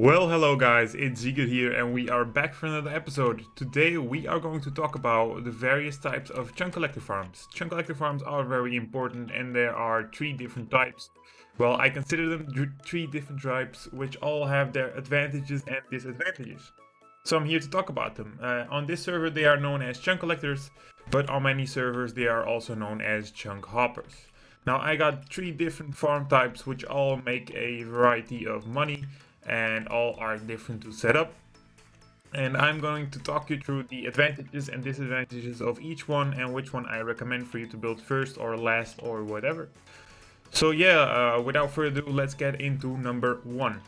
Well, hello guys, it's Zgood here and we are back for another episode. Today we are going to talk about the various types of chunk collector farms. Chunk collector farms are very important and there are three different types. Well, I consider them three different types which all have their advantages and disadvantages. So I'm here to talk about them. On this server they are known as chunk collectors, but on many servers they are also known as chunk hoppers. Now I got three different farm types which all make a variety of money and all are different to set up. And I'm going to talk you through the advantages and disadvantages of each one and which one I recommend for you to build first or last or whatever. So yeah, without further ado, let's get into number one.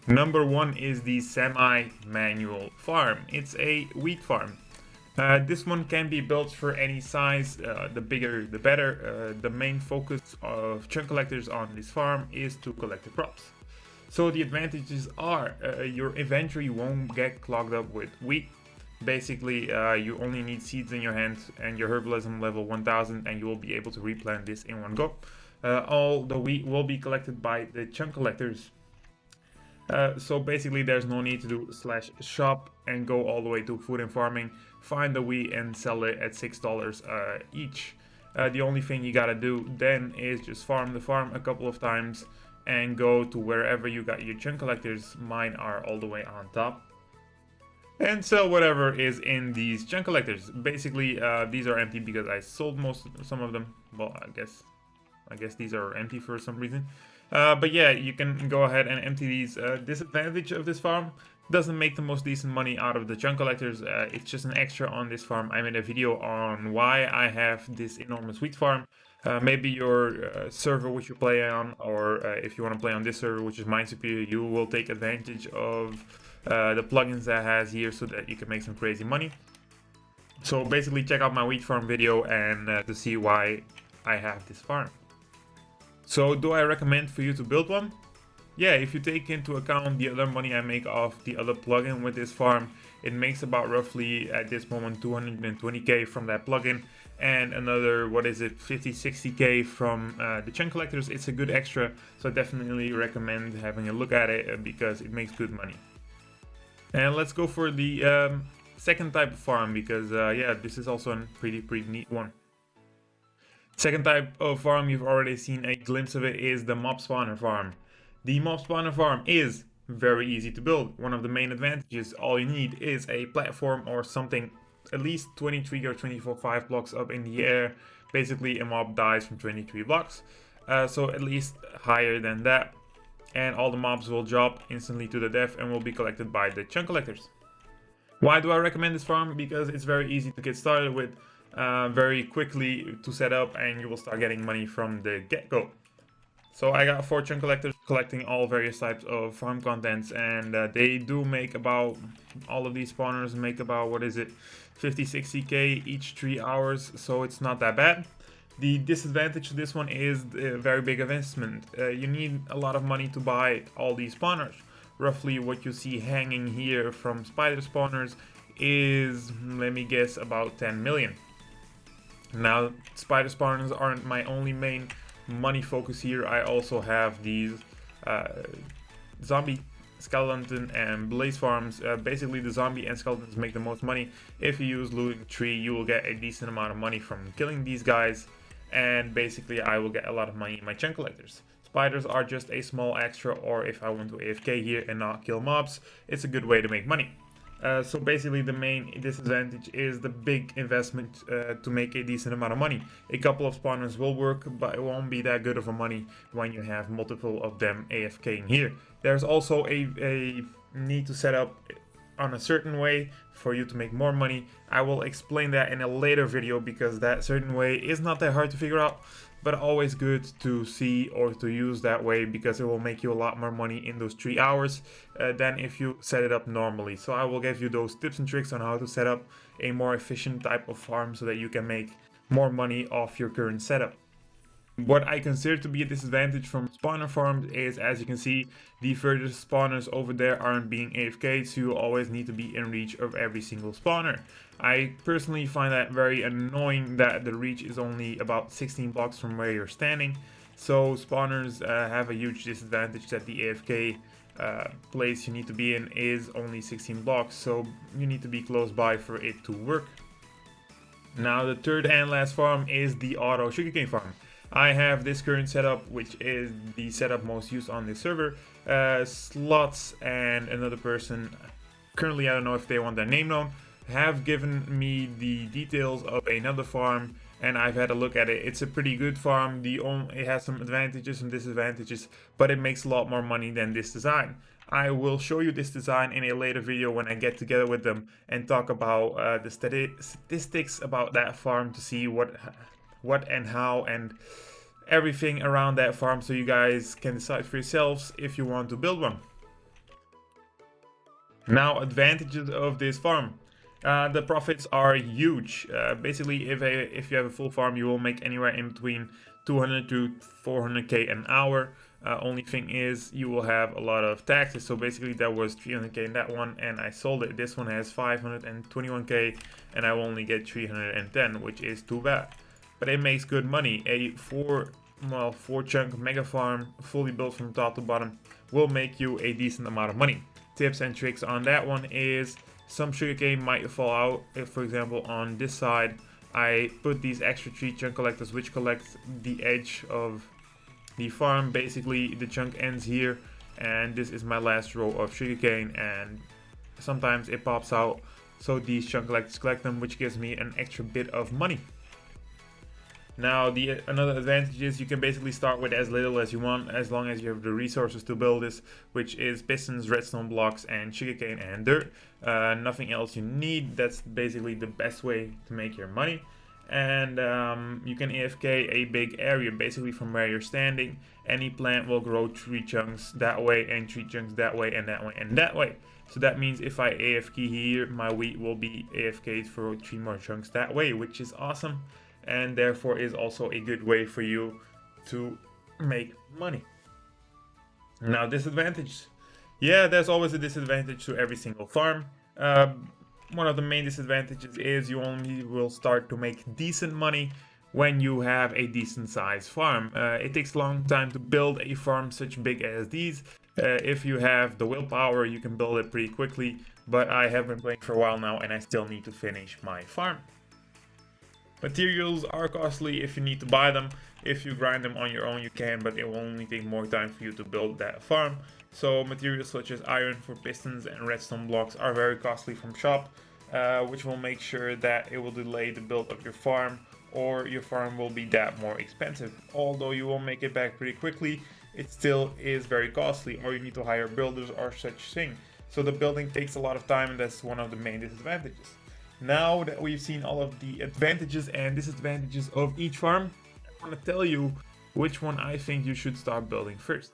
Number one is the semi-manual farm. It's a wheat farm. This one can be built for any size, the bigger the better. The main focus of chunk collectors on this farm is to collect the crops. So the advantages are your inventory won't get clogged up with wheat. Basically, you only need seeds in your hand and your herbalism level 1000 and you will be able to replant this in one go. All the wheat will be collected by the chunk collectors. So basically there's no need to do /shop and go all the way to food and farming, find the wheat and sell it at $6 each. The only thing you gotta do then is just farm the farm a couple of times and go to wherever you got your chunk collectors. Mine are all the way on top, and sell whatever is in these chunk collectors. Basically these are empty because I sold some of them. Well, I guess these are empty for some reason. But yeah, you can go ahead and empty these. Disadvantage of this farm: doesn't make the most decent money out of the chunk collectors. It's just an extra on this farm. I made a video on why I have this enormous wheat farm. Maybe your server which you play on, or if you want to play on this server which is Minesuperior, you will take advantage of the plugins that has here so that you can make some crazy money. So basically check out my wheat farm video and to see why I have this farm. So do I recommend for you to build one? Yeah, if you take into account the other money I make off the other plugin with this farm, it makes about roughly at this moment 220k from that plugin and another, 50-60k from the chunk collectors. It's a good extra, so I definitely recommend having a look at it because it makes good money. And let's go for the second type of farm because yeah, this is also a pretty neat one. Second type of farm, you've already seen a glimpse of it, is the mob spawner farm. The mob spawner farm is very easy to build. One of the main advantages, all you need is a platform or something at least 23 or 24 blocks up in the air. Basically a mob dies from 23 blocks, so at least higher than that, and all the mobs will drop instantly to the death and will be collected by the chunk collectors. Why do I recommend this farm? Because it's very easy to get started with, very quickly to set up, and you will start getting money from the get-go. So I got 4 chunk collectors collecting all various types of farm contents, and they do make about, all of these spawners make about, 50-60k each 3 hours, so it's not that bad. The disadvantage to this one is the very big investment. You need a lot of money to buy all these spawners. Roughly what you see hanging here from spider spawners is, let me guess, about 10 million. Now, spider spawners aren't my only main money focus here. I also have these zombie, skeleton and blaze farms. Basically the zombie and skeletons make the most money. If you use looting tree, you will get a decent amount of money from killing these guys, and basically I will get a lot of money in my chunk collectors. Spiders are just a small extra, or if I want to AFK here and not kill mobs, it's a good way to make money. So basically the main disadvantage is the big investment to make a decent amount of money. A couple of spawners will work, but it won't be that good of a money when you have multiple of them AFKing here. There's also a need to set up on a certain way for you to make more money. I will explain that in a later video because that certain way is not that hard to figure out, but always good to see or to use that way because it will make you a lot more money in those 3 hours than if you set it up normally. So I will give you those tips and tricks on how to set up a more efficient type of farm so that you can make more money off your current setup. What I consider to be a disadvantage from spawner farms is, as you can see, the furthest spawners over there aren't being AFK'd, so you always need to be in reach of every single spawner. I personally find that very annoying that the reach is only about 16 blocks from where you're standing, So spawners have a huge disadvantage that the AFK place you need to be in is only 16 blocks, so you need to be close by for it to work. Now the third and last farm is the auto sugarcane farm. I have this current setup, which is the setup most used on this server. Slots and another person, currently I don't know if they want their name known, have given me the details of another farm, and I've had a look at it. It's a pretty good farm. It has some advantages and disadvantages, but it makes a lot more money than this design. I will show you this design in a later video when I get together with them and talk about the statistics about that farm to see what and how and everything around that farm, so you guys can decide for yourselves if you want to build one. Now, advantages of this farm. The profits are huge. Basically, if you have a full farm, you will make anywhere in between 200 to 400k an hour. Only thing is, you will have a lot of taxes. So basically, that was 300k in that one, and I sold it. This one has 521k, and I will only get 310, which is too bad. But it makes good money. A 4 chunk mega farm, fully built from top to bottom, will make you a decent amount of money. Tips and tricks on that one is, some sugarcane might fall out. If, for example, on this side, I put these extra 3 chunk collectors, which collect the edge of the farm. Basically, the chunk ends here, and this is my last row of sugarcane, and sometimes it pops out. So these chunk collectors collect them, which gives me an extra bit of money. Now, another advantage is you can basically start with as little as you want, as long as you have the resources to build this, which is pistons, redstone blocks, and sugarcane and dirt. Nothing else you need. That's basically the best way to make your money. And you can AFK a big area, basically from where you're standing. Any plant will grow 3 chunks that way, and 3 chunks that way, and that way, and that way. So that means if I AFK here, my wheat will be AFK'd for 3 more chunks that way, which is awesome. And therefore is also a good way for you to make money. Now, disadvantage. Yeah, there's always a disadvantage to every single farm. One of the main disadvantages is you only will start to make decent money when you have a decent sized farm. It takes a long time to build a farm such big as these. If you have the willpower, you can build it pretty quickly, but I have been playing for a while now and I still need to finish my farm. Materials are costly if you need to buy them. If you grind them on your own, you can, but it will only take more time for you to build that farm. So materials such as iron for pistons and redstone blocks are very costly from shop, which will make sure that it will delay the build of your farm, or your farm will be that more expensive. Although you will make it back pretty quickly, it still is very costly, or you need to hire builders or such thing. So the building takes a lot of time, and that's one of the main disadvantages. Now that we've seen all of the advantages and disadvantages of each farm, I want to tell you which one I think you should start building first.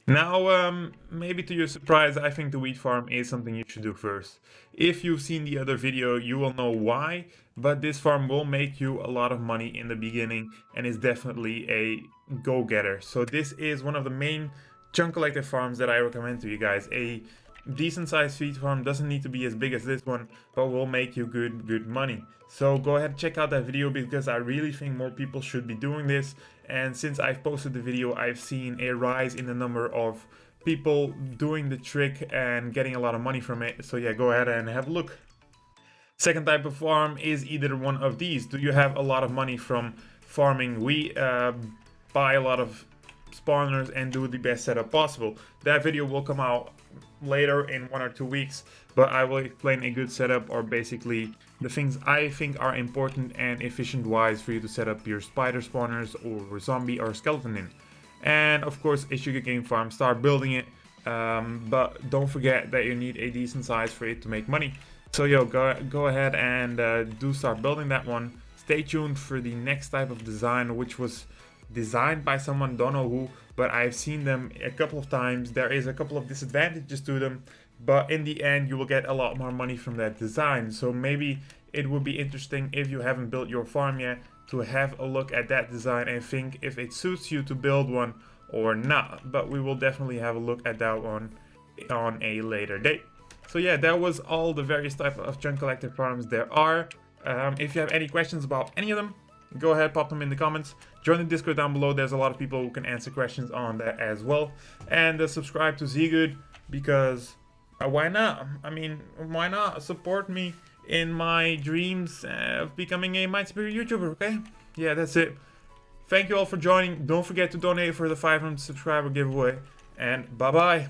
Now, maybe to your surprise, I think the wheat farm is something you should do first. If you've seen the other video, you will know why, but this farm will make you a lot of money in the beginning and is definitely a go-getter. So this is one of the main chunk collector farms that I recommend to you guys. A decent sized wheat farm doesn't need to be as big as this one, but will make you good money. So go ahead and check out that video, because I really think more people should be doing this. And since I've posted the video, I've seen a rise in the number of people doing the trick and getting a lot of money from it. So yeah, go ahead and have a look. Second type of farm is either one of these. Do you have a lot of money from farming wheat? Buy a lot of spawners and do the best setup possible. That video will come out later in 1 or 2 weeks, but I will explain a good setup, or basically the things I think are important and efficient wise for you to set up your spider spawners or zombie or skeleton in. And of course, a sugarcane farm, start building it, but don't forget that you need a decent size for it to make money. So yo, go ahead and do start building that one. Stay tuned for the next type of design, which was designed by someone, don't know who, but I've seen them a couple of times. There is a couple of disadvantages to them, but in the end you will get a lot more money from that design. So maybe it would be interesting, if you haven't built your farm yet, to have a look at that design and think if it suits you to build one or not. But we will definitely have a look at that one on a later date. So yeah, that was all the various types of chunk collector farms there are. If you have any questions about any of them, go ahead, pop them in the comments. Join the Discord down below. There's a lot of people who can answer questions on that as well. And subscribe to Zgood, because why not? I mean, why not support me in my dreams of becoming a Minesuperior YouTuber, okay? Yeah, that's it. Thank you all for joining. Don't forget to donate for the 500 subscriber giveaway. And bye-bye.